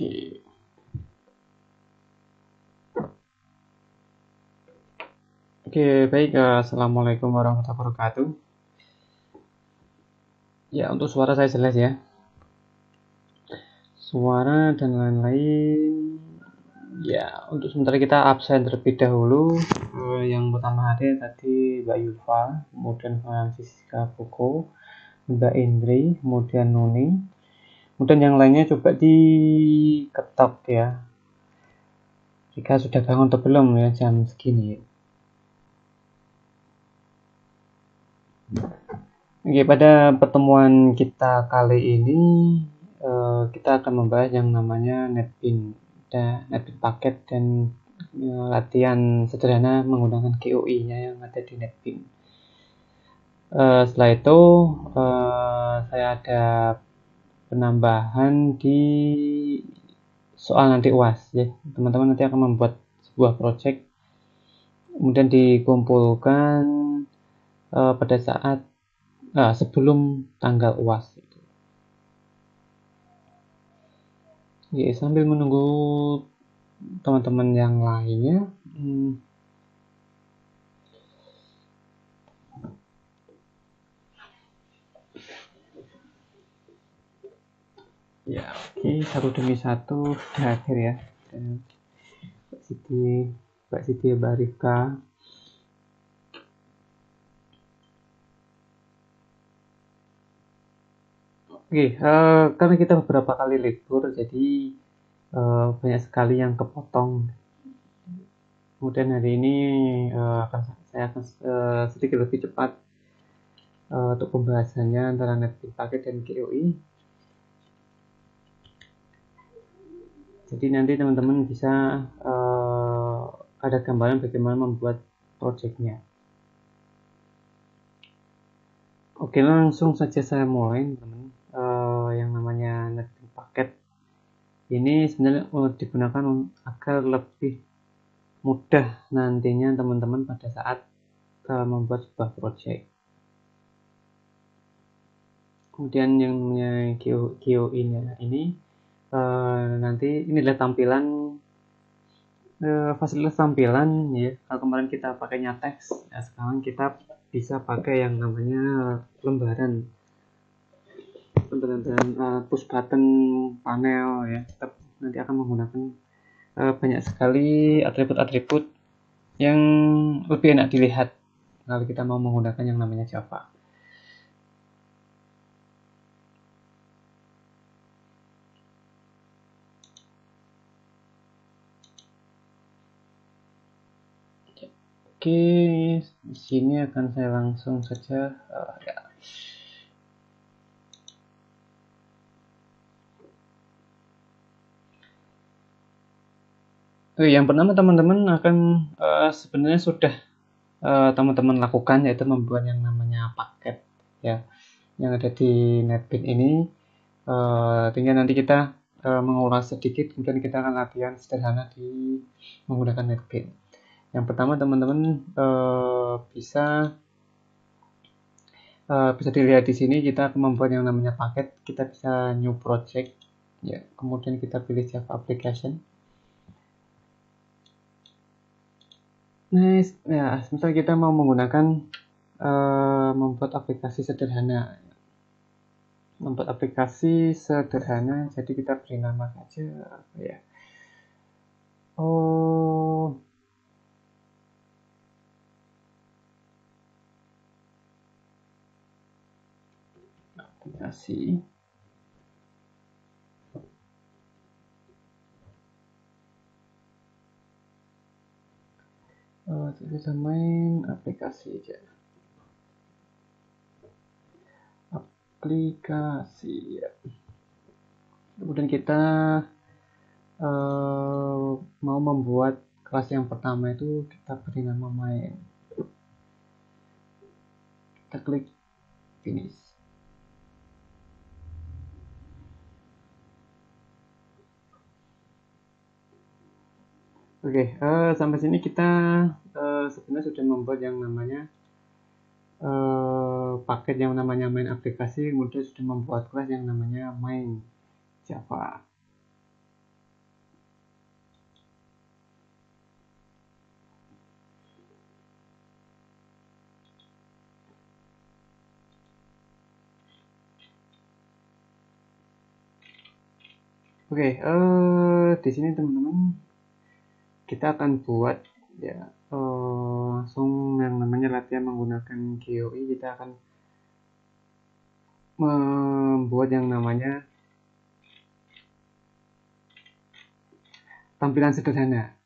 Oke. Oke, baik. Assalamualaikum warahmatullahi wabarakatuh. Ya, untuk suara saya jelas ya. Suara dan lain-lain. Ya, untuk sementara kita absen terlebih dahulu. Yang pertama hadir tadi Mbak Yufa, kemudian Francisca Koko, Mbak Indri, kemudian Nuning. Kemudian yang lainnya coba diketok ya. Jika sudah bangun atau belum ya jam segini ya. Oke, pada pertemuan kita kali ini kita akan membahas yang namanya NetBeans, NetBeans paket dan latihan sederhana menggunakan GUI-nya yang ada di NetBeans. Setelah itu saya ada penambahan di soal nanti UAS ya. Teman-teman nanti akan membuat sebuah project kemudian dikumpulkan pada saat sebelum tanggal UAS. Ya, sambil menunggu teman-teman yang lainnya, ya oke, satu demi satu terakhir ya. Mbak Siti, Mbak Rifka. Oke, karena kita beberapa kali libur, jadi banyak sekali yang kepotong. Kemudian hari ini saya akan sedikit lebih cepat untuk pembahasannya antara NetBeans paket dan GUI. Jadi nanti teman-teman bisa ada gambaran bagaimana membuat projectnya. Oke, langsung saja saya mulai teman-teman. Yang namanya NetBeans paket ini sebenarnya digunakan agar lebih mudah nantinya teman-teman pada saat membuat sebuah project. Kemudian yang namanya GUI-nya ini nanti ini adalah tampilan fasilitas tampilan ya. Kalau kemarin kita pakainya teks, ya sekarang kita bisa pakai yang namanya lembaran push button panel ya. Kita nanti akan menggunakan banyak sekali atribut-atribut yang lebih enak dilihat kalau kita mau menggunakan yang namanya Java. Oke, di sini akan saya langsung saja ya. Yang pertama teman-teman akan sebenarnya sudah teman-teman lakukan, yaitu membuat yang namanya paket ya yang ada di NetBeans ini. Tinggal nanti kita mengulas sedikit, kemudian kita akan latihan sederhana di menggunakan NetBeans. Yang pertama teman-teman bisa dilihat di sini kita akan membuat yang namanya paket. Kita bisa new project ya, kemudian kita pilih Java application. Nah, ya, misal kita mau menggunakan membuat aplikasi sederhana. Jadi kita beri nama saja apa ya? Aplikasi. Kita main aplikasi aja. Aplikasi ya. Kemudian kita mau membuat kelas yang pertama itu kita beri nama main. Kita klik finish. Oke, sampai sini kita sebenarnya sudah membuat yang namanya paket yang namanya main aplikasi, kemudian sudah membuat kelas yang namanya main Java. Oke, di sini teman-teman kita akan buat ya langsung yang namanya latihan menggunakan GUI. Kita akan membuat yang namanya tampilan sederhana.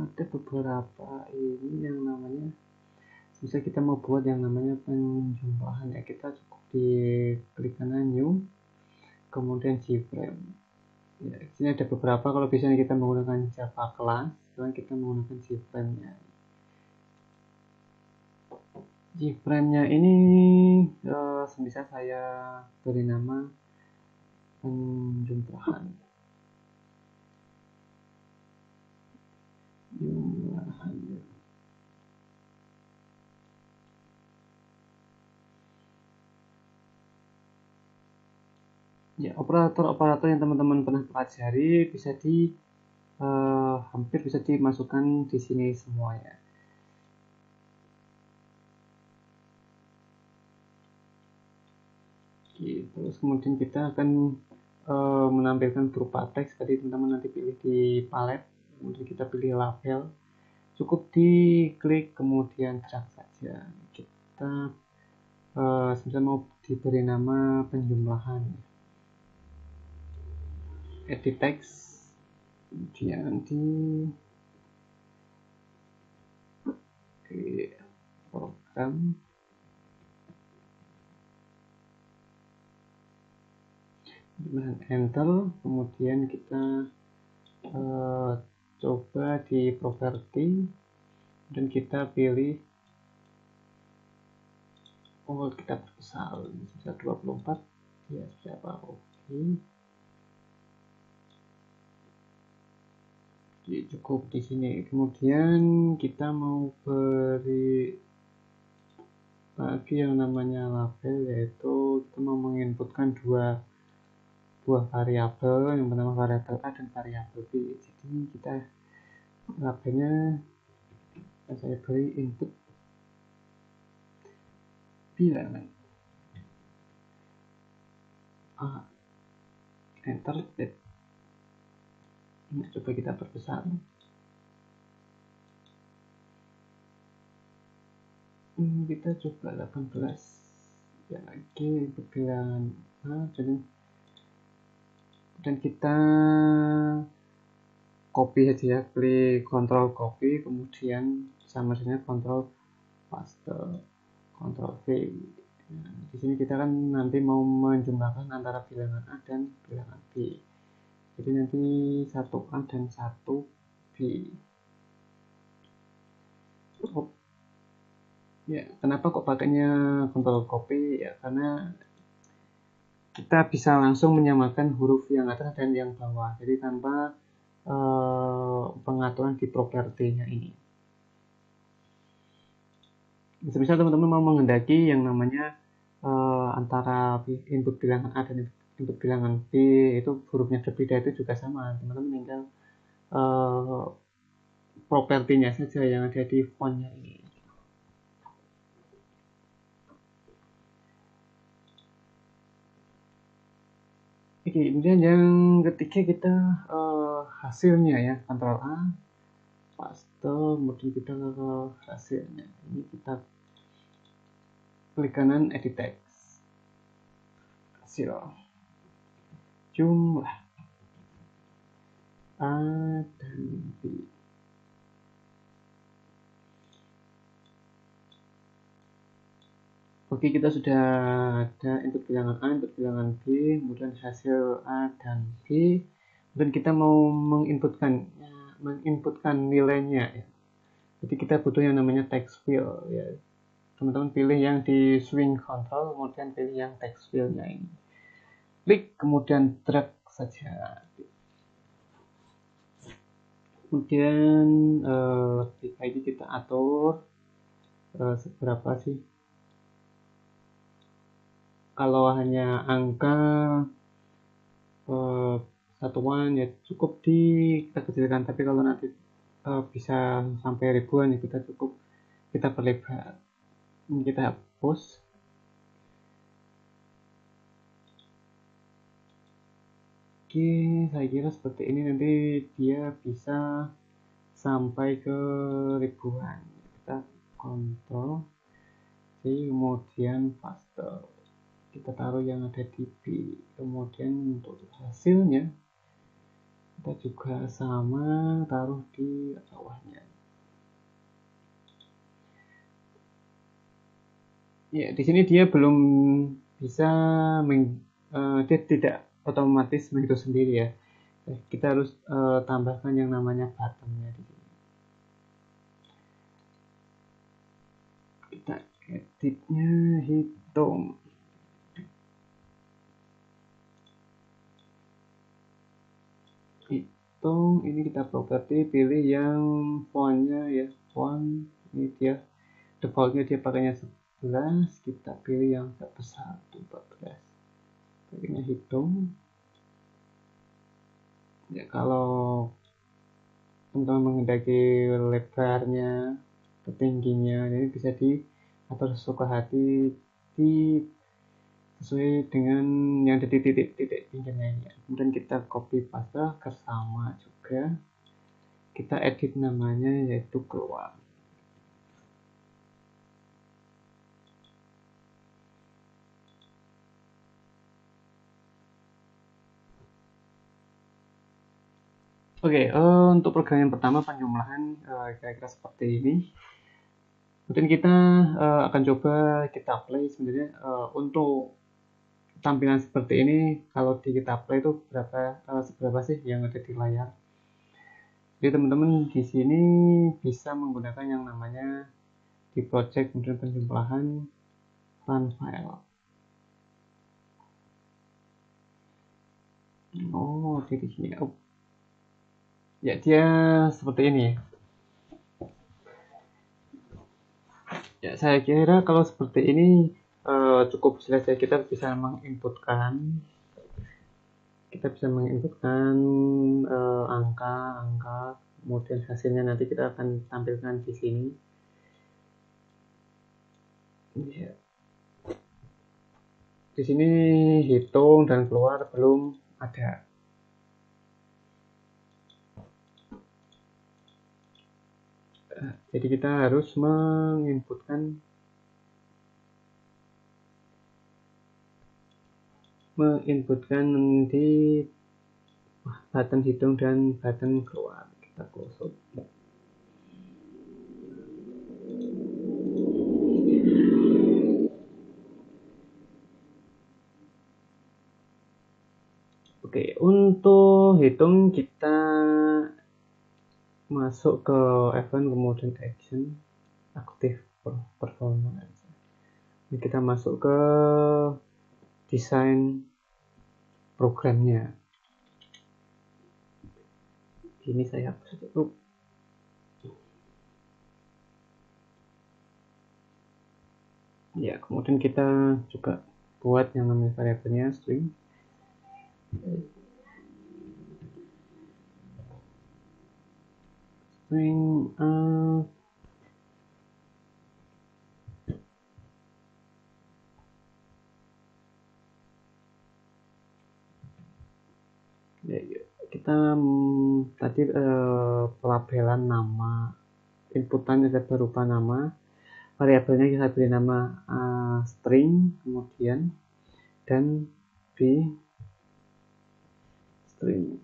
Ada beberapa ini yang namanya, bisa kita mau buat yang namanya penjumlahan ya, kita cukup diklik kanan new, kemudian Gframe. Ya, di sini ada beberapa, kalau biasanya kita menggunakan Java class, sekarang kita menggunakan Gframe-nya. Gframe-nya ini bisa saya beri nama penjumlahan. Ya, operator yang teman-teman pernah pelajari bisa hampir bisa dimasukkan di sini semua ya. Terus kemudian kita akan menampilkan berupa teks. Tadi teman-teman nanti pilih di palet, kemudian kita pilih label, cukup diklik kemudian drag saja. Kita sebenarnya mau diberi nama penjumlahan, edit text, kemudian di program, enter, kemudian kita coba di properti dan kita pilih kita perbesar bisa 24 ya, siapa oke. Jadi cukup di sini. Kemudian kita mau beri lagi yang namanya label, yaitu kita mau menginputkan dua buah variabel, yang pertama variabel A dan variabel B. Jadi kita labelnya saya beri input bilangan A, enter. Nah, coba kita perbesar. Kita coba 18 ya, lagi input bilangan A, dan kita copy saja ya, klik Ctrl copy, kemudian summernya Ctrl paste, Ctrl V. Nah, di sini kita kan nanti mau menjumlahkan antara bilangan A dan bilangan B. Jadi nanti 1A dan 1B. Ya, kenapa kok pakainya Ctrl copy? Ya, karena kita bisa langsung menyamakan huruf yang atas dan yang bawah. Jadi tanpa pengaturan di propertinya ini. Misal teman-teman mau menghendaki yang namanya antara input bilangan A dan input bilangan B itu hurufnya berbeda, itu juga sama. Teman-teman tinggal propertinya saja yang ada di fontnya ini. Oke, kemudian yang ketiga kita hasilnya ya, Ctrl A, paste, kemudian kita ke hasilnya. Ini kita klik kanan edit text, hasil jumlah A dan B. Oke, kita sudah ada input bilangan A, input bilangan B, kemudian hasil A dan B, dan kita mau menginputkan nilainya ya. Jadi kita butuh yang namanya text field ya. Teman-teman pilih yang di swing control, kemudian pilih yang text field-nya ini. Klik, kemudian drag saja. Kemudian ketika ini kita atur seberapa sih. Kalau hanya angka satuan ya cukup kita kecilkan, tapi kalau nanti bisa sampai ribuan ya kita perlebar. Kita post. Oke, saya kira seperti ini nanti dia bisa sampai ke ribuan. Kita kontrol C, kemudian faster, kita taruh yang ada di B. Kemudian untuk hasilnya kita juga sama, taruh di bawahnya. Ya, di sini dia belum bisa dia tidak otomatis menghitung sendiri ya. Kita harus tambahkan yang namanya buttonnya di sini. Kita editnya hitung. Ini kita properti, pilih yang fontnya ya, font ini dia defaultnya dia pakainya 11, kita pilih yang besar 14. Pakainya hitung. Ya, kalau teman-teman menghendaki lebarnya, tingginya, ini bisa diatur sesuka hati sesuai dengan yang ada di titik-titik pinggirnya ini. Kemudian kita copy paste ke sama juga, kita edit namanya yaitu keluar. Oke, untuk program yang pertama penjumlahan kira-kira seperti ini. Kemudian kita akan coba kita play sebenarnya untuk tampilan seperti ini. Kalau di kita play itu seberapa sih yang ada di layar. Jadi teman-teman di sini bisa menggunakan yang namanya di project kemudian penjumlahan run file. Oh, di sini. Oh. Ya, dia seperti ini. Ya, saya kira kalau seperti ini cukup jelas ya, kita bisa menginputkan angka, kemudian hasilnya nanti kita akan tampilkan di sini. Ya. Di sini hitung dan keluar belum ada. Jadi kita harus menginputkan di button hitung dan button keluar. Kita close out. Oke, untuk hitung kita masuk ke event kemudian action aktif performance. Ini kita masuk ke desain programnya. Ini saya hapus dulu. Ya, kemudian kita juga buat yang namanya variabelnya string. String ya, kita tadi pelabelan nama, inputannya saya berupa nama, variabelnya kita beri nama string, kemudian dan b string,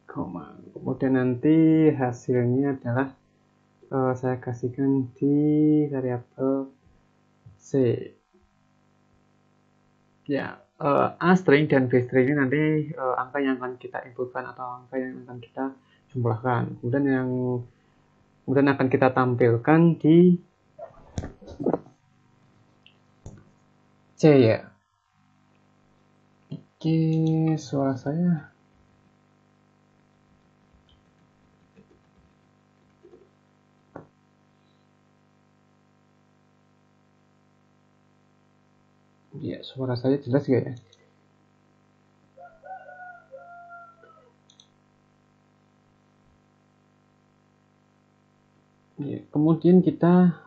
kemudian nanti hasilnya adalah saya kasihkan di variabel c. Ya, A string dan B string ini nanti angka yang akan kita inputkan atau angka yang akan kita jumlahkan. Kemudian akan kita tampilkan di C ya. Oke, suara saya. Ya, suara saya jelas gak ya? Ya, kemudian kita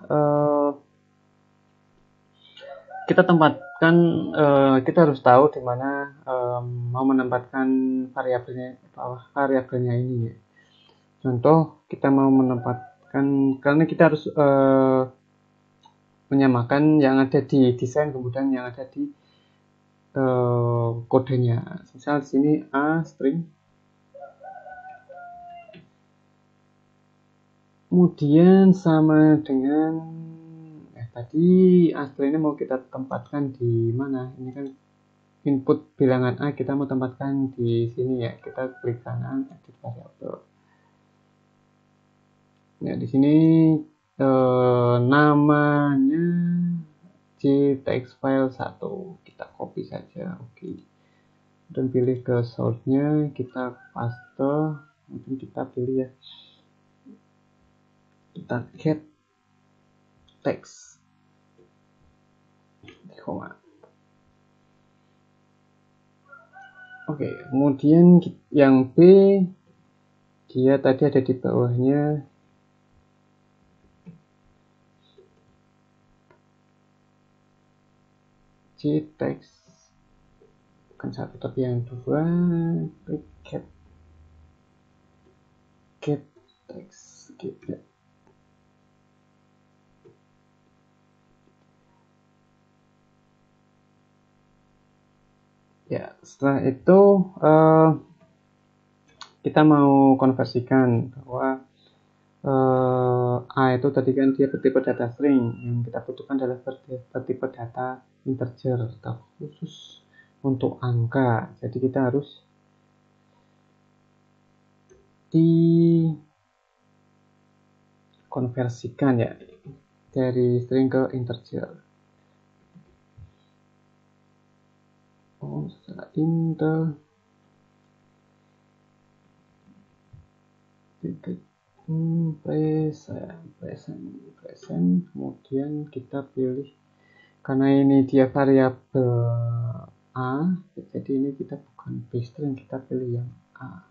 kita tempatkan, kita harus tahu di mana mau menempatkan variabelnya ini ya. Contoh kita mau menempatkan, karena kita harus menyamakan yang ada di desain kemudian yang ada di kodenya. Misal di sini a string, kemudian sama dengan tadi a string ini mau kita tempatkan di mana? Ini kan input bilangan a, kita mau tempatkan di sini ya. Kita klik kanan edit variable. Nah, di sini namanya jtextfile 1. Kita copy saja, oke. Dan pilih ke source-nya, kita paste, mungkin kita pilih ya. Kita get text. Oke, kemudian yang B, dia tadi ada di bawahnya. Jtext bukan satu tapi yang dua, get text gitu. Ya, setelah itu kita mau konversikan bahwa A itu tadi kan dia bertipe data string, yang kita butuhkan adalah bertipe data integer atau khusus untuk angka. Jadi kita harus dikonversikan ya dari string ke integer. Setelah inter present, kemudian kita pilih, karena ini dia variabel a, jadi ini kita bukan b string, kita pilih yang a.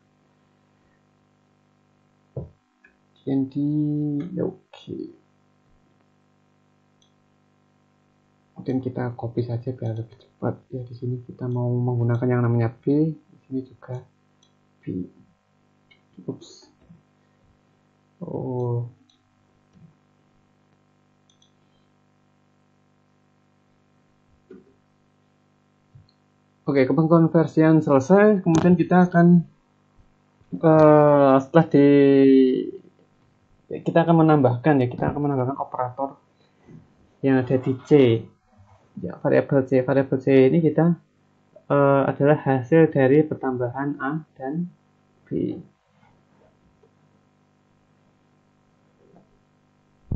Kemudian ya oke. Kemudian kita copy saja biar lebih cepat ya. Di sini kita mau menggunakan yang namanya b, di sini juga b. Oops. Oke, pengkonversian selesai. Kemudian kita akan setelah kita akan menambahkan operator yang ada di C ya, variabel C ini kita adalah hasil dari pertambahan A dan B.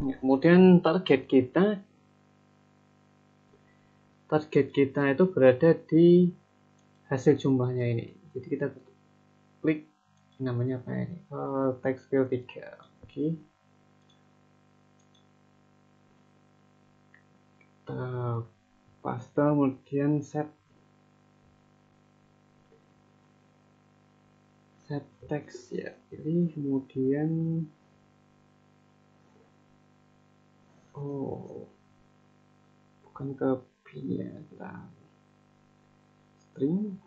Ya, kemudian target kita itu berada di hasil jumlahnya ini. Jadi kita klik namanya apa ini, text field 3. Oke. Kita paste, kemudian set text ya, pilih, kemudian bukan ke B ya, kita string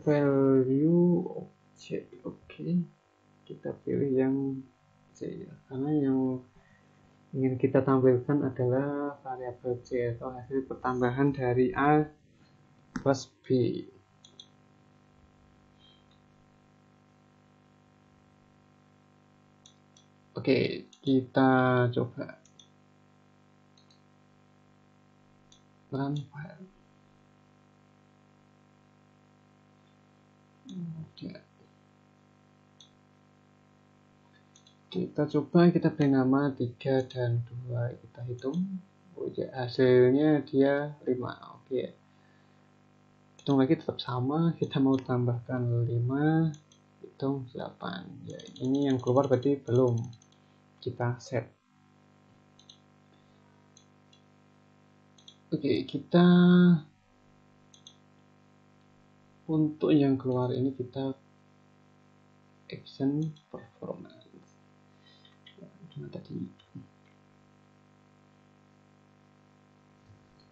value object. Oke, kita pilih yang C ya, karena yang ingin kita tampilkan adalah variabel C atau hasil pertambahan dari A plus B. Oke, kita coba run file. Kita coba, kita beri nama 3 dan 2, kita hitung. Hasilnya dia 5. Oke, hitung lagi tetap sama, kita mau tambahkan 5, hitung 8 ya. Ini yang keluar berarti belum, kita set. Oke, kita untuk yang keluar ini kita action performance Nah, tadi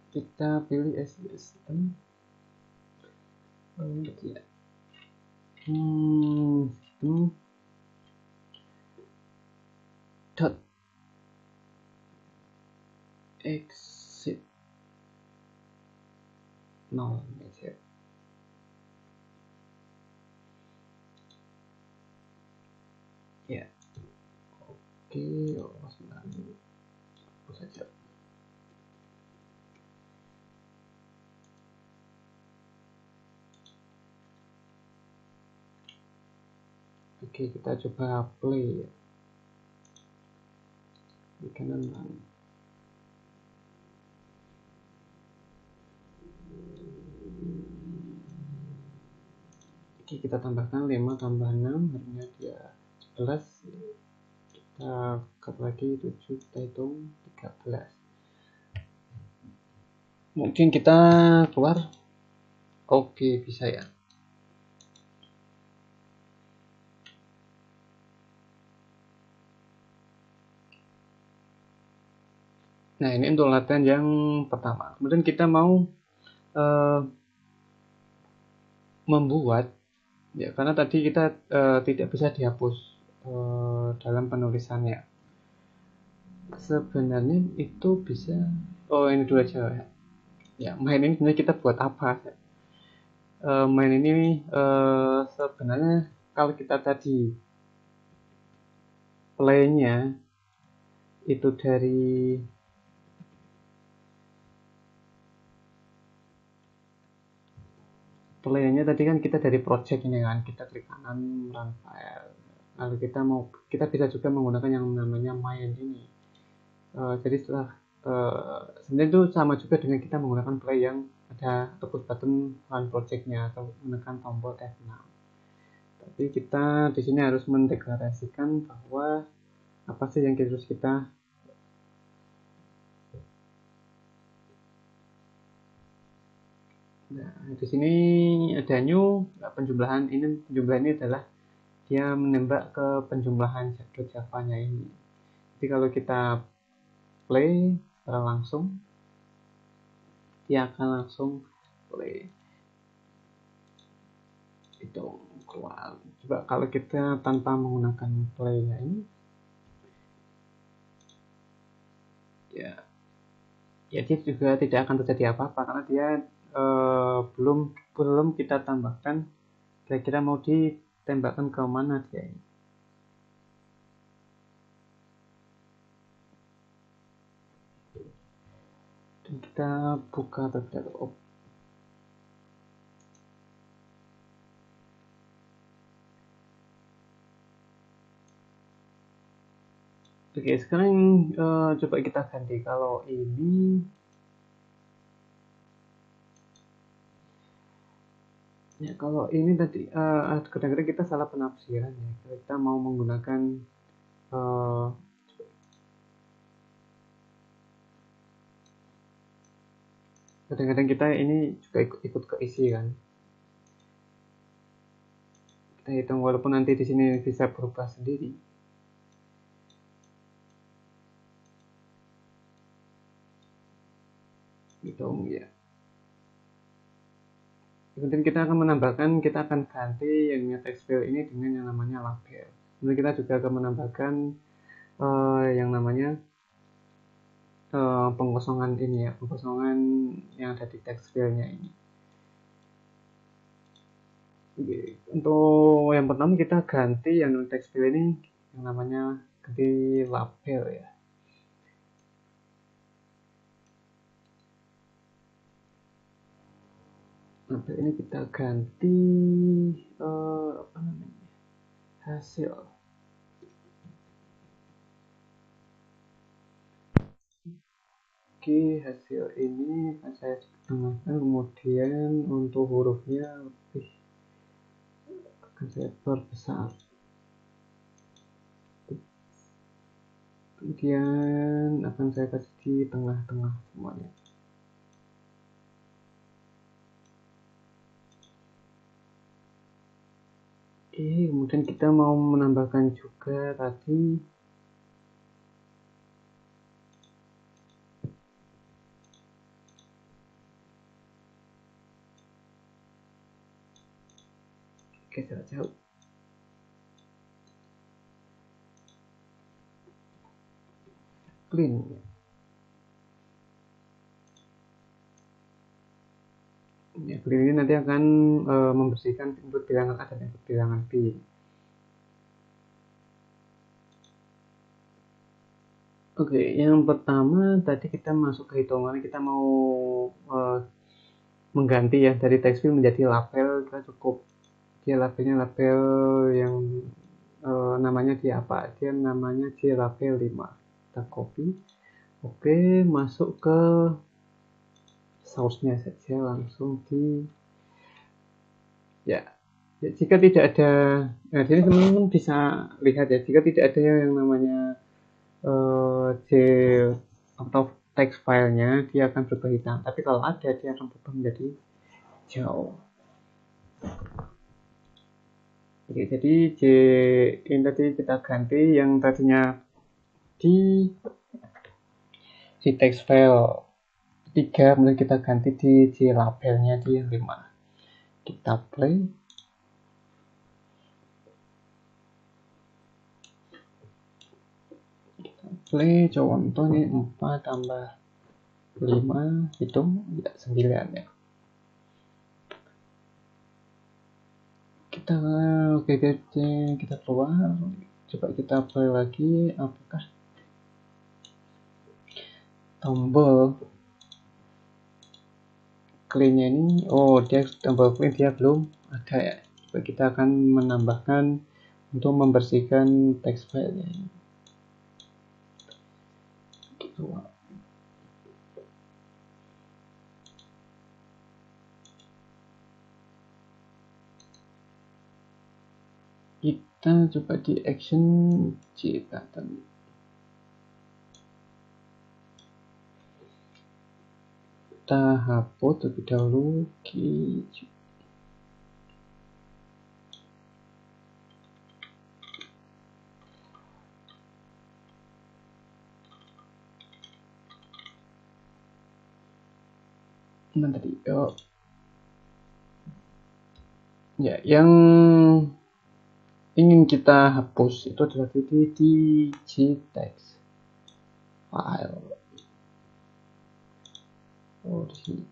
kita pilih SSM ya. Sistem dot exit 0 ya. Oke, sebentar ini hapus saja. Oke, kita coba play di kanan. Oke, kita tambahkan 5 tambah 6, harusnya dia 11. Kita cut lagi 7, kita hitung 13. Mungkin kita keluar. Oke, bisa ya. Nah, ini untuk latihan yang pertama. Kemudian kita mau membuat ya, karena tadi kita tidak bisa dihapus dalam penulisannya. Sebenarnya itu bisa, ini dulu aja ya. Ya, main ini sebenarnya kita buat apa? Main ini sebenarnya kalau kita tadi playnya itu dari playnya tadi kan kita dari project ini kan, kita klik kanan run file, lalu kita bisa juga menggunakan yang namanya main ini. Jadi setelah sebenarnya itu sama juga dengan kita menggunakan play yang ada tepuk button run projectnya atau menekan tombol F6. Tapi kita di sini harus mendeklarasikan bahwa apa sih yang harus kita Nah, di sini ada new penjumlahan ini adalah dia menembak ke penjumlahan Java-nya ini. Jadi kalau kita play secara langsung, dia akan langsung play. Itu keluar. Coba kalau kita tanpa menggunakan play-nya ini, ya dia juga tidak akan terjadi apa-apa karena dia belum kita tambahkan kira-kira mau ditembakkan ke mana dia ini. Dan kita buka terlebih dahulu. Oke, sekarang coba kita ganti. Kalau ini ya, kalau ini tadi kadang-kadang kita salah penafsiran ya. Kita mau menggunakan kadang-kadang kita ini juga ikut keisi kan. Kita hitung walaupun nanti di sini bisa berubah sendiri. Hitung ya. Kemudian kita akan menambahkan, kita akan ganti yang text field ini dengan yang namanya label. Kemudian kita juga akan menambahkan yang namanya pengosongan ini ya, pengosongan yang ada di text field-nya ini. Oke. Untuk yang pertama kita ganti yang text field ini yang namanya ganti label ya. Label ini kita ganti apa namanya, hasil. Oke, hasil ini akan saya tengahkan, kemudian untuk hurufnya lebih akan saya perbesar. Kemudian akan saya kasih di tengah-tengah semuanya. Oke, kemudian kita mau menambahkan juga tadi geser jauh. Clean. Ya, clean ini nanti akan membersihkan input bilangan A dan input bilangan B. Oke, yang pertama tadi kita masuk ke hitungan, kita mau mengganti ya dari text field menjadi label. Kita cukup dia labelnya label yang namanya dia apa? Dia namanya dia label 5. Kita copy. Oke, masuk ke source-nya saja langsung di ya. Ya, jika tidak ada, nah jadi teman-teman bisa lihat ya, jika tidak ada yang namanya J atau text filenya, dia akan berubah hitam. Tapi kalau ada, dia akan berubah menjadi hijau. Oke, jadi J ini tadi kita ganti yang tadinya di text file 3, kemudian kita ganti di J labelnya di yang 5. Kita play. Play contoh nih 4 tambah 5 hitung ya 9 ya. Oke, kita keluar, coba kita play lagi, apakah tombol clean-nya ini, dia tombol clean dia belum ada ya. Coba kita akan menambahkan untuk membersihkan text file-nya ini. Kita coba di action J button. Kita hapus terlebih dahulu Q. Nah tadi ya yang ingin kita hapus itu adalah di Gtext file. Di sini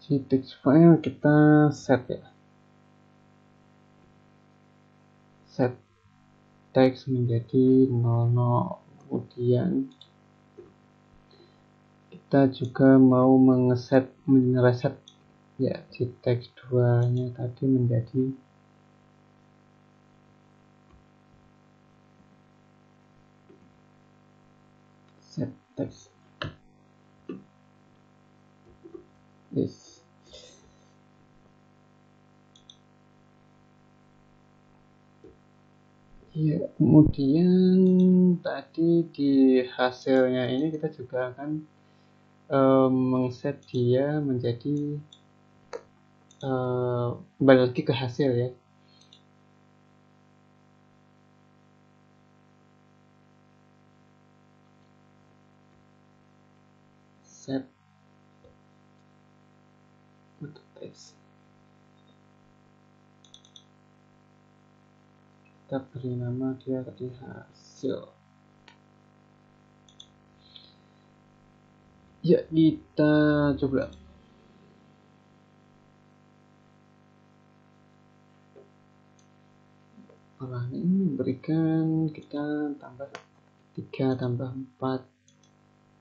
Gtext file kita set ya, set text menjadi 00. Kemudian kita juga mau mereset ya Gtext 2 nya tadi menjadi set text. Yes. Ya, kemudian tadi di hasilnya ini kita juga akan mengset dia menjadi kembali lagi ke hasil ya. Set untuk text. Kita beri nama dia tadi hasil. Ya, kita coba ini berikan kita tambah 3 tambah 4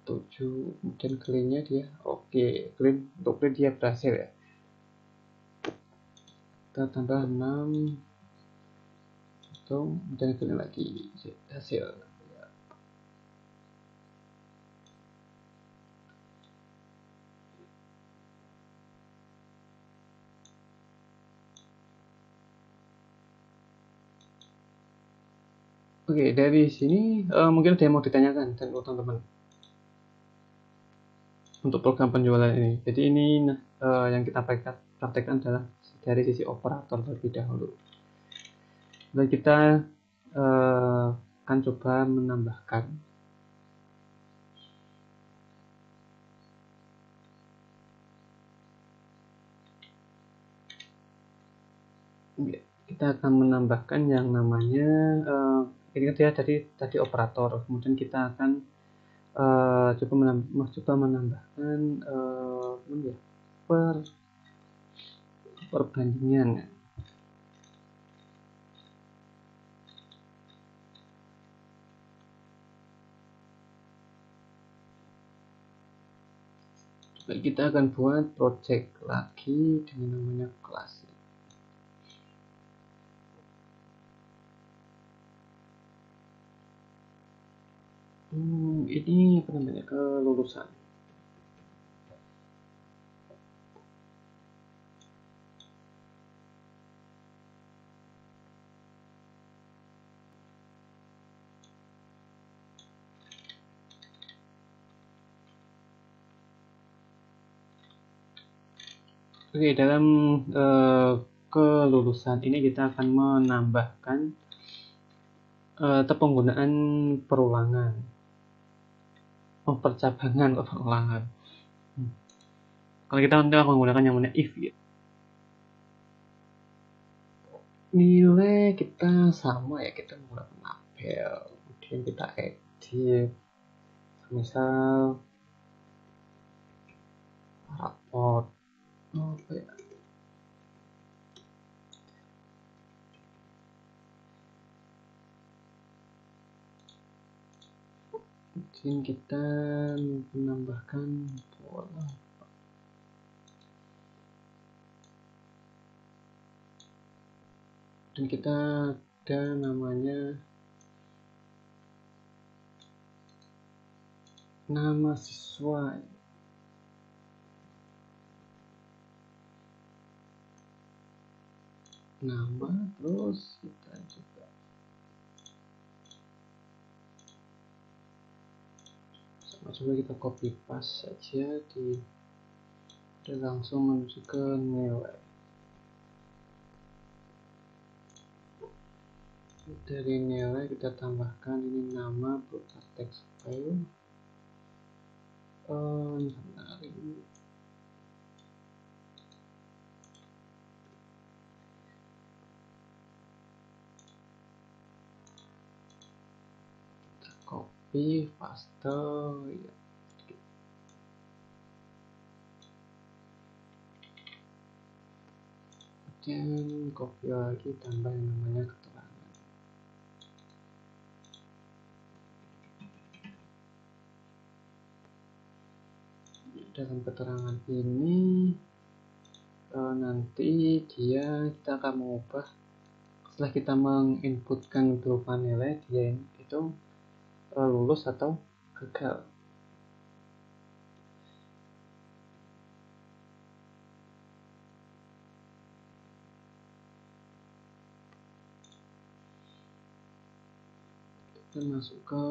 7, kemudian clean-nya dia oke, clean, untuk clean dia berhasil ya. Kita tambah 6 hitung, kemudian clean lagi hasil. Oke, dari sini mungkin ada yang mau ditanyakan dan teman-teman untuk program penjualan ini. Jadi ini yang kita praktekkan adalah dari sisi operator terlebih dahulu. Dan kita akan coba menambahkan kita akan menambahkan yang namanya ini dia tadi operator, kemudian kita akan coba menambahkan perbandingan. Kita akan buat project lagi dengan namanya kelas. Ini apa namanya, kelulusan. Oke, dalam kelulusan ini kita akan menambahkan penggunaan perulangan, percabangan atau perulangan. Kalau kita nanti akan menggunakan yang namanya if ya. Nilai kita sama ya, kita menggunakan label, kemudian kita edit, misal raport apa ya, mungkin kita menambahkan pola, dan kita ada namanya nama siswa, nama, terus kita juga coba kita copy paste saja dan langsung menuju ke nilai. Dari nilai kita tambahkan ini nama berupa text file. Copy, paste ya. Dan copy lagi, tambah yang namanya keterangan. Dalam keterangan ini nanti kita akan mengubah setelah kita menginputkan berupa nilai, dia itu lulus atau gagal. Kita masuk ke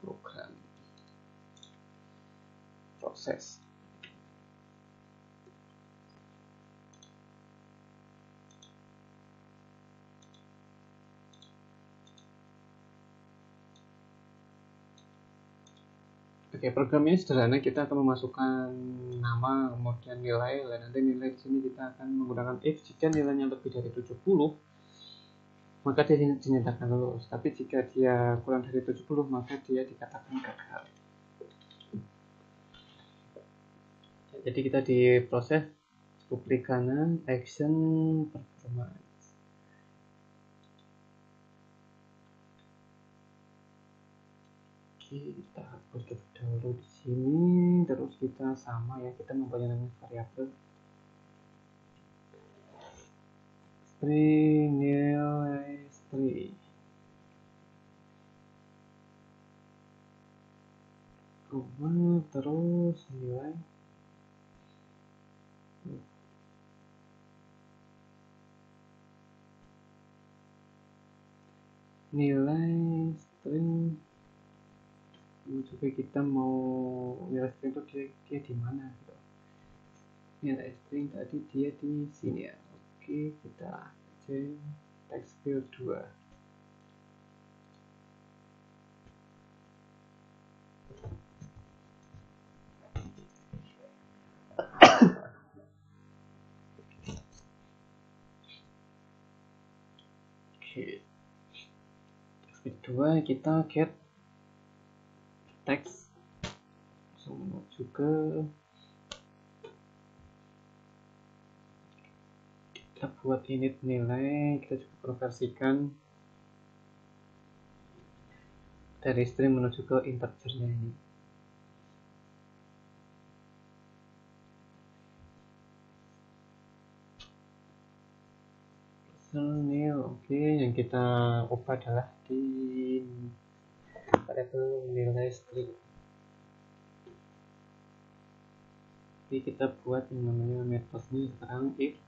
program proses. Oke, program ini sederhana. Kita akan memasukkan nama, kemudian nilai, dan nanti nilai di sini kita akan menggunakan if. Jika nilainya lebih dari 70, maka dia dinyatakan lulus. Tapi jika dia kurang dari 70, maka dia dikatakan gagal. Jadi kita di proses publik kanan, action, performance. Kita hapus terlebih dahulu di sini, terus kita sama ya, kita mempunyai namanya variabel string nilai string, terus nilai string. Coba kita mau nilai string itu dia di mana gitu. Nilai string tadi dia di sini ya. Oke, kita cek text field 2. Oke, kedua kita get text, langsung menuju ke kita buat init nilai, kita coba konversikan dari string menuju ke integernya ini. Nil, oke, yang kita ubah adalah di variabel nilai string. Jadi kita buat yang namanya metodenya sekarang if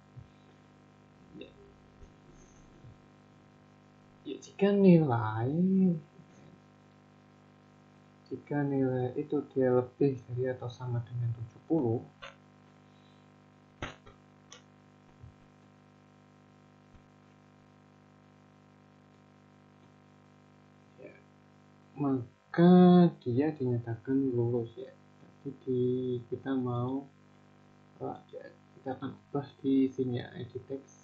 ya, jika nilai itu dia lebih dari atau sama dengan 70, ya, maka dia dinyatakan lulus ya. Jadi kita mau kita akan ubah di sini ya, edit text,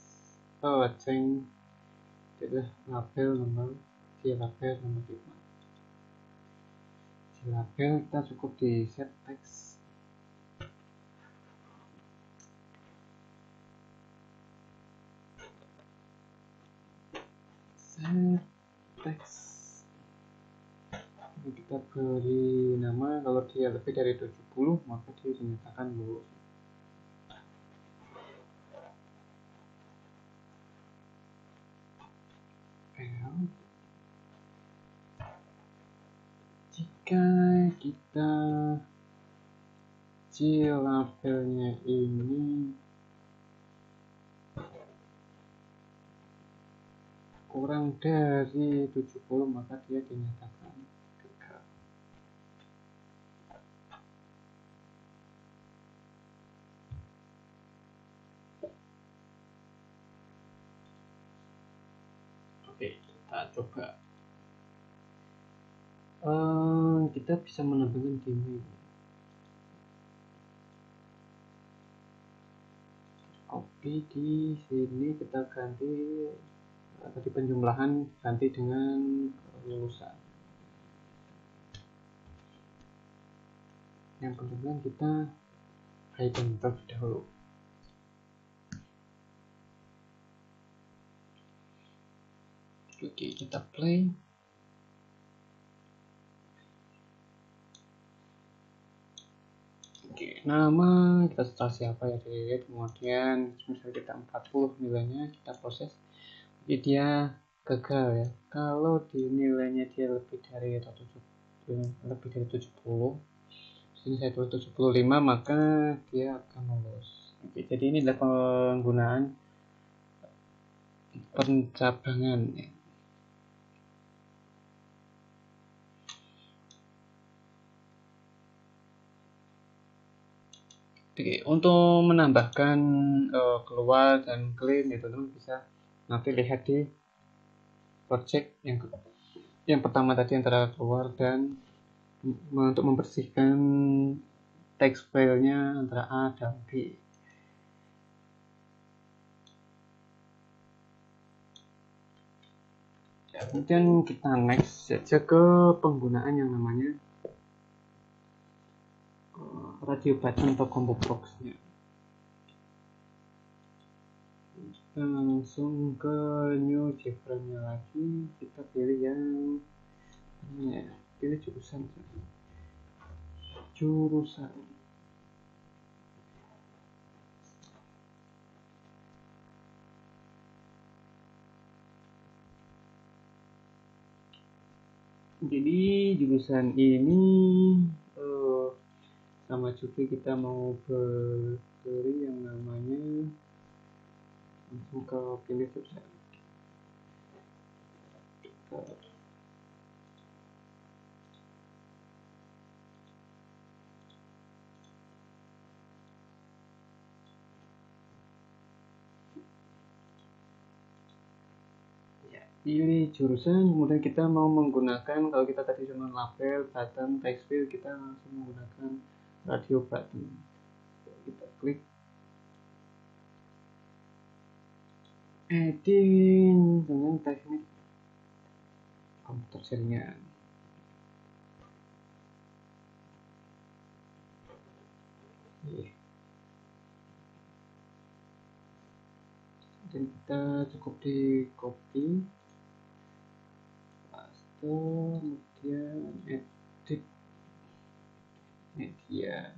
change adalah label nomor label 5. Label kita cukup di set text, ini kita beri nama, kalau dia lebih dari 70 maka dia dinyatakan lulus. Jika kita labelnya ini kurang dari 70 maka dia dinyatakan gagal. Oke, kita coba. Kita bisa menambahkan dimen. Copy di sini, kita ganti tadi penjumlahan ganti dengan kelulusan. Yang penjumlahan kita hidden terlebih dahulu. Oke, kita play. Oke, nama kita setelah siapa ya, kemudian misalnya kita 40 nilainya, kita proses. Jadi dia gagal ya. Kalau di nilainya dia lebih dari 70, sini saya tulis 75, maka dia akan lulus. Oke, jadi ini adalah penggunaan pencabangan ya. Oke, untuk menambahkan keluar dan clean ya teman-teman bisa nanti lihat di project yang pertama tadi antara keluar dan untuk membersihkan text filenya antara A dan B. Ya, kemudian kita next saja ke penggunaan yang namanya radio button atau combo box-nya. Kita langsung ke new diagram-nya lagi, kita pilih yang pilih jurusan. Jadi jurusan ini sama juga kita mau beri yang namanya, langsung ke pilih jurusan. Pilih jurusan, kemudian kita mau menggunakan, kalau kita tadi cuma label, button, text field, kita langsung menggunakan radio button. Kita klik. Adding dengan teknik komputer jaringan. Dan kita cukup di copy, paste, kemudian edit media,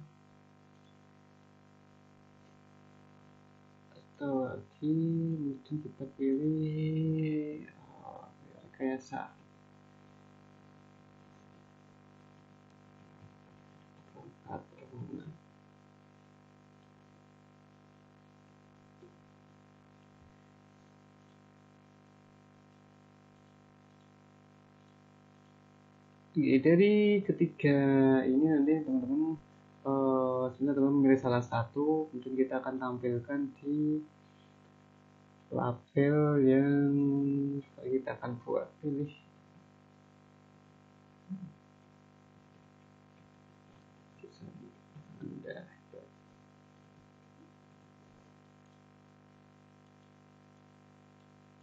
atau lagi mungkin kita pilih rekayasa. Dari ketiga ini nanti teman-teman sebenarnya teman memilih salah satu, kemudian kita akan tampilkan di label yang kita akan buat. Pilih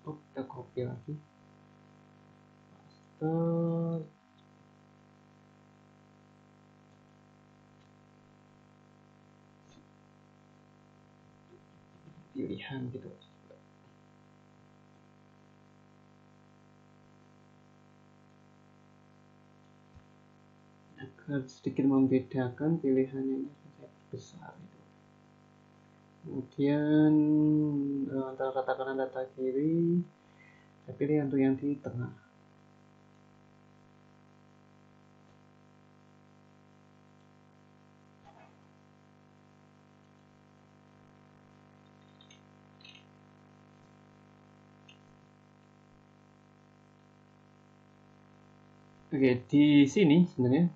kita copy lagi, paste, pilihan gitu agar sedikit membedakan pilihannya ini saya besar itu. Kemudian antara kata kanan data kiri saya pilih untuk yang di tengah. Oke, di sini sebenarnya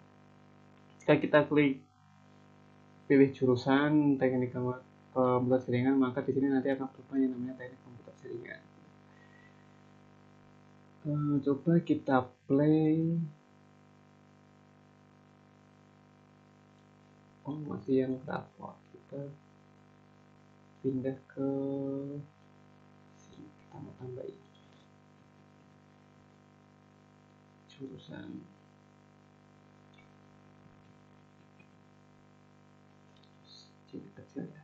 jika kita klik pilih jurusan teknik komputer jaringan, maka di sini nanti akan berubah yang namanya teknik komputer jaringan. Coba kita play. Oh, masih yang raport. Kita pindah ke sini, kita mau tambahin jurusan. Sini kecil ya.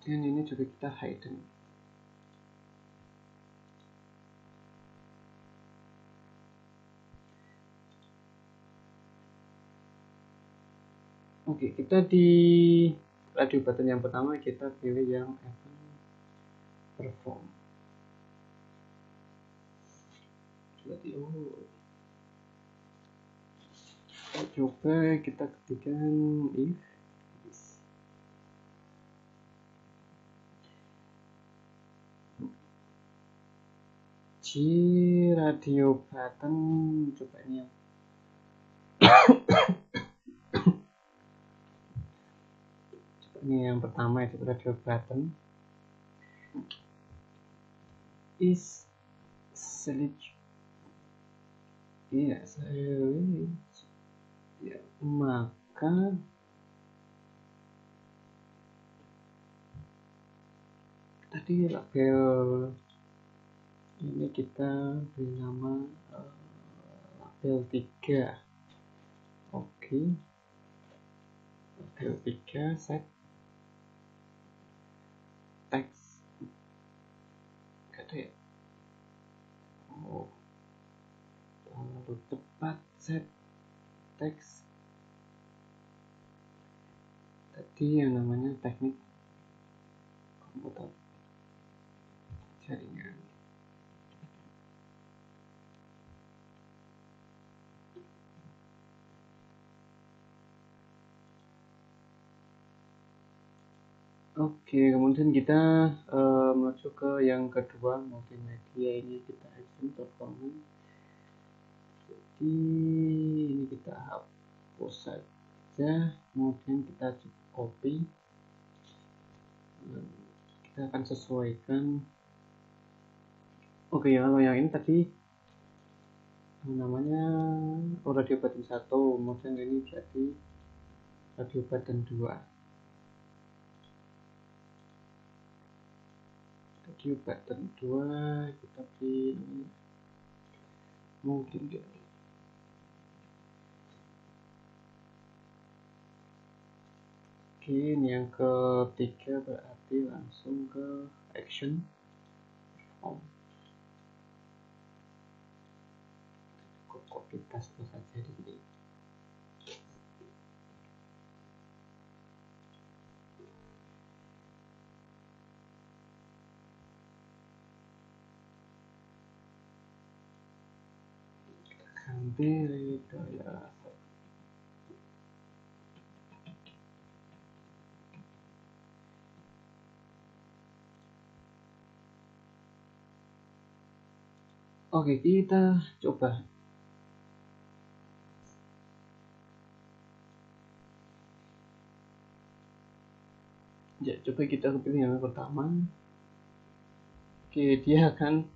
Dan ini juga kita hidden. Oke, kita di radio button yang pertama kita pilih yang event perform. Coba kita ketikkan if G radio button, coba ini yang ini yang pertama itu radio button is select ya maka tadi label ini kita beri nama label 3. Oke. Label 3 set text ya. Oh, terlalu tepat. Set text tadi yang namanya teknik komputer jaringan. Oke, kemudian kita menuju ke yang kedua, multimedia. Ini kita action performance. Jadi ini kita hapus saja, kemudian kita cukup copy. Kita akan sesuaikan. Oke, kalau yang ini tadi namanya radio button 1, kemudian ini jadi radio button 2. video pattern 2 kita pilih mungkin ya. Oke, ini yang ketiga berarti langsung ke action form. Copy paste saja di sini. Ganti ya. Oke, kita coba. Ya, coba kita pilih yang pertama. Oke, dia akan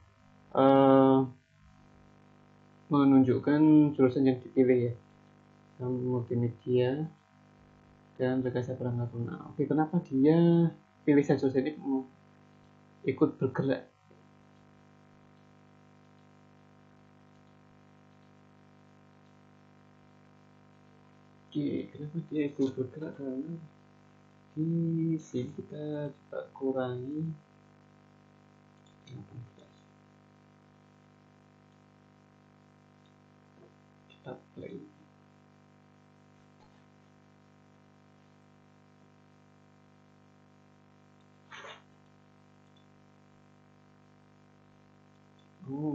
menunjukkan jurusan yang dipilih ya, multimedia dan rekayasa perangkat lunak. Oke, kenapa dia pilih sensor ini ikut bergerak? Oke, kenapa dia ikut bergerak? Karena di sini kita coba kurangi 18. Kita play.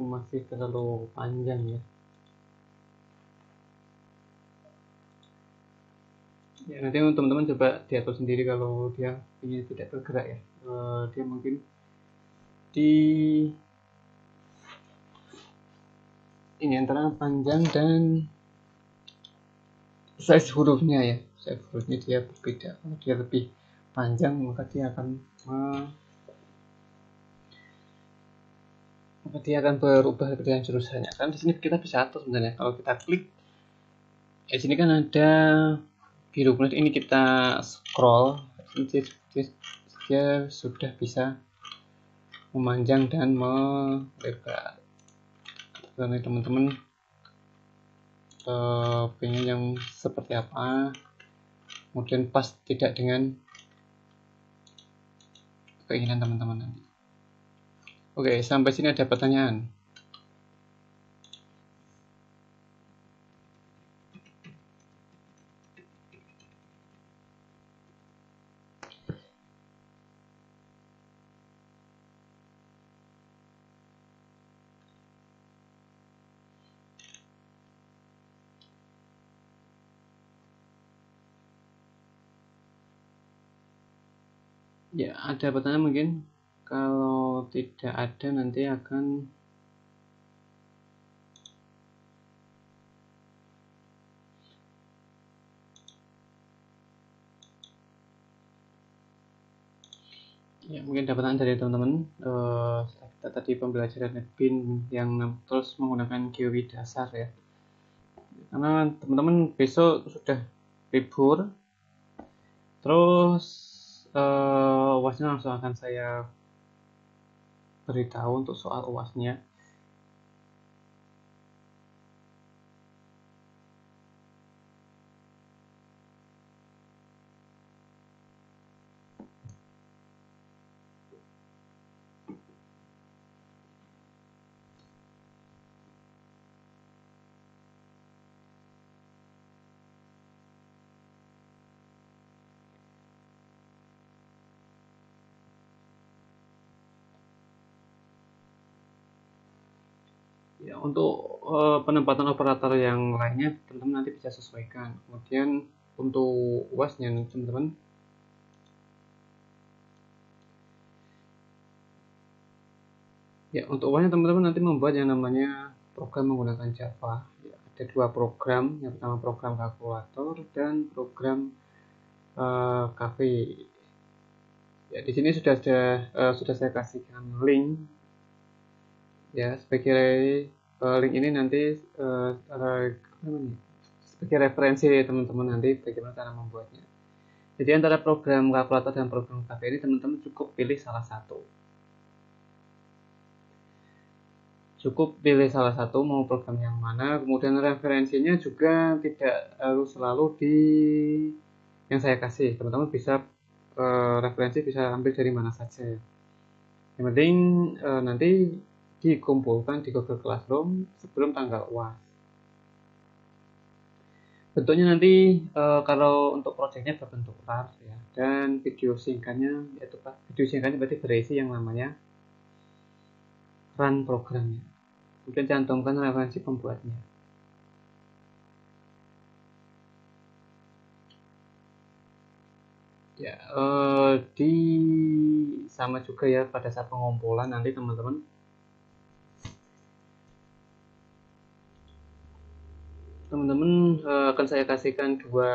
Masih terlalu panjang ya. Ya, nanti teman-teman coba diatur sendiri kalau dia ingin tidak bergerak ya. Dia mungkin di ini antara panjang dan size hurufnya ya. Size hurufnya dia berbeda. Kalau dia lebih panjang maka dia akan berubah dengan jurusannya. Kan di sini kita bisa atur sebenarnya. Kalau kita klik, di sini kan ada biru, kemudian ini kita scroll, dia sudah bisa memanjang dan melebar. Karena teman-teman pengen yang seperti apa, kemudian pas tidak dengan keinginan teman-teman nanti. Oke, sampai sini ada pertanyaan? Ya, ada pertanyaan mungkin? Kalau tidak ada nanti akan ya, mungkin ada pertanyaan dari teman-teman. Kita tadi pembelajaran NetBeans yang terus menggunakan GUI dasar ya. Karena teman-teman besok sudah libur, terus UASnya langsung akan saya beritahu untuk soal UASnya. Ya, untuk penempatan operator yang lainnya teman-teman nanti bisa sesuaikan. Kemudian untuk UASnya teman-teman, ya untuk UASnya teman-teman nanti membuat yang namanya program menggunakan Java. Ya, ada dua program, yang pertama program kalkulator dan program cafe. Ya, di sini sudah saya kasihkan link ya, sebagai link ini nanti sebagai referensi teman-teman nanti bagaimana cara membuatnya. Jadi antara program kalkulator dan program cafe ini teman-teman cukup pilih salah satu. Cukup pilih salah satu mau program yang mana, kemudian referensinya juga tidak harus selalu di yang saya kasih. Teman-teman bisa referensi bisa ambil dari mana saja. Yang penting nanti dikumpulkan di Google Classroom sebelum tanggal UAS. Bentuknya nanti kalau untuk proyeknya berbentuk RAR ya, dan video singkatnya yaitu video singkatnya berarti berisi yang namanya run programnya. Kemudian cantumkan referensi pembuatnya. Ya, di sama juga ya pada saat pengumpulan nanti teman-teman akan saya kasihkan dua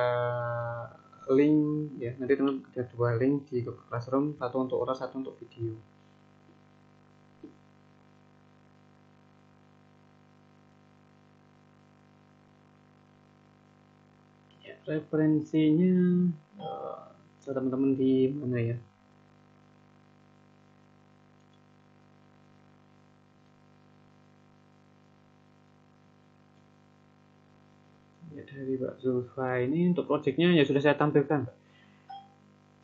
link ya, nanti teman ada dua link di Google Classroom, satu untuk oral, satu untuk video. Ya, referensinya teman-teman di mana ya? Ya, dari Mbak Zulfa ini untuk projectnya ya sudah saya tampilkan, Mbak.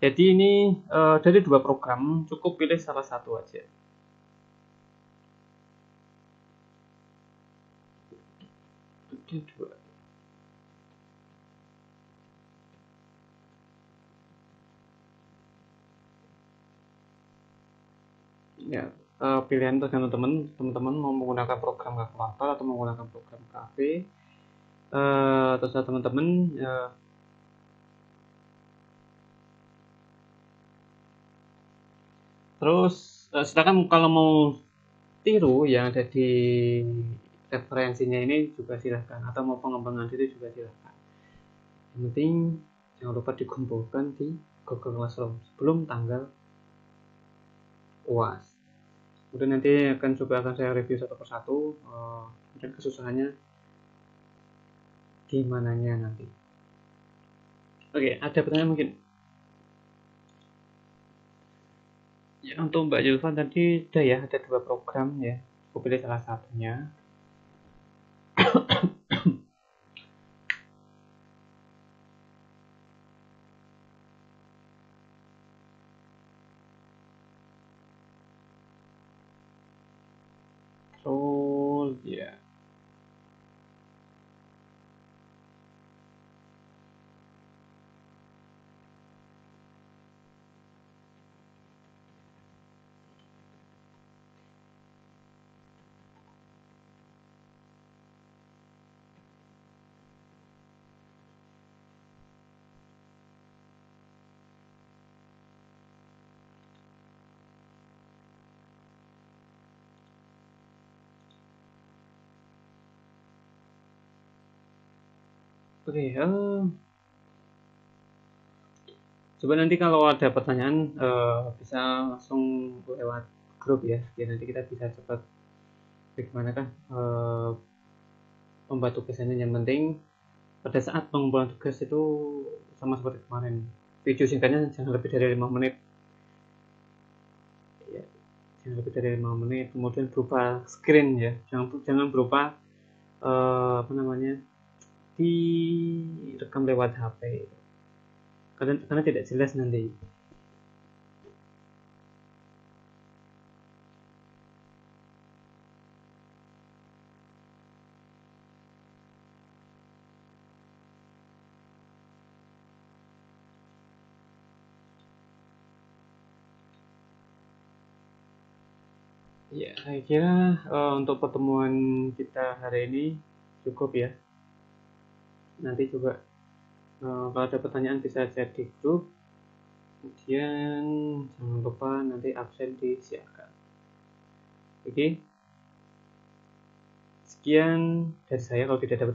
Jadi ini dari dua program, cukup pilih salah satu aja. Ada dua. Ya, pilihan tergantung teman-teman mau menggunakan program kalkulator atau menggunakan program KV. Terserah teman-teman. Terus silakan kalau mau tiru yang ada di referensinya ini juga silahkan, atau mau pengembangan diri juga silahkan. Yang penting jangan lupa dikumpulkan di Google Classroom sebelum tanggal UAS. Kemudian nanti akan saya review satu persatu, dan kesusahannya di mananya nanti. Oke, ada pertanyaan mungkin? Ya, untuk Mbak Julfan tadi sudah ya, ada dua program ya. Aku pilih salah satunya. Terus ya. Oke, coba nanti kalau ada pertanyaan bisa langsung lewat grup ya. Biar nanti kita bisa cepat bagaimana kan membuat tugasannya. Yang penting pada saat pengumpulan tugas itu sama seperti kemarin. Video singkatnya jangan lebih dari 5 menit. Ya, jangan lebih dari 5 menit. Kemudian berupa screen ya. Jangan berupa apa namanya? Direkam lewat HP. Karena tidak jelas nanti. Ya, saya kira untuk pertemuan kita hari ini cukup ya. Nanti juga kalau ada pertanyaan bisa chat di grup. Kemudian jangan lupa nanti absen disiapkan. Oke, sekian dari saya. Kalau tidak ada